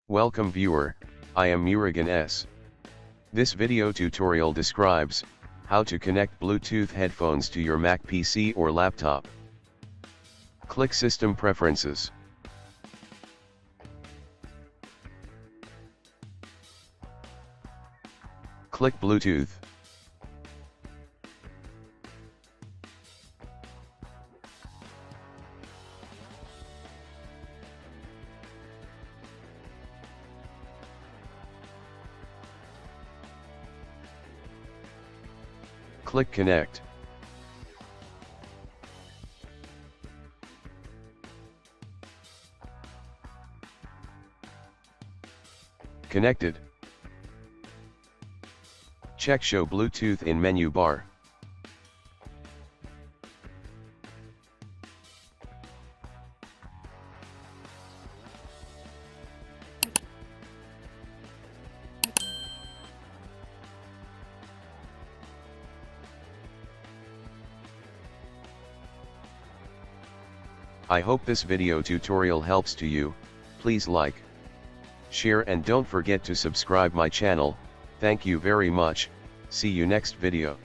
Welcome viewer, I am Murugan S. This video tutorial describes how to connect Bluetooth headphones to your Mac PC or laptop. Click System Preferences. Click Bluetooth. Click Connect. Connected. Check Show Bluetooth in menu bar. I hope this video tutorial helps to you. Please like, share and don't forget to subscribe my channel. Thank you very much. See you next video.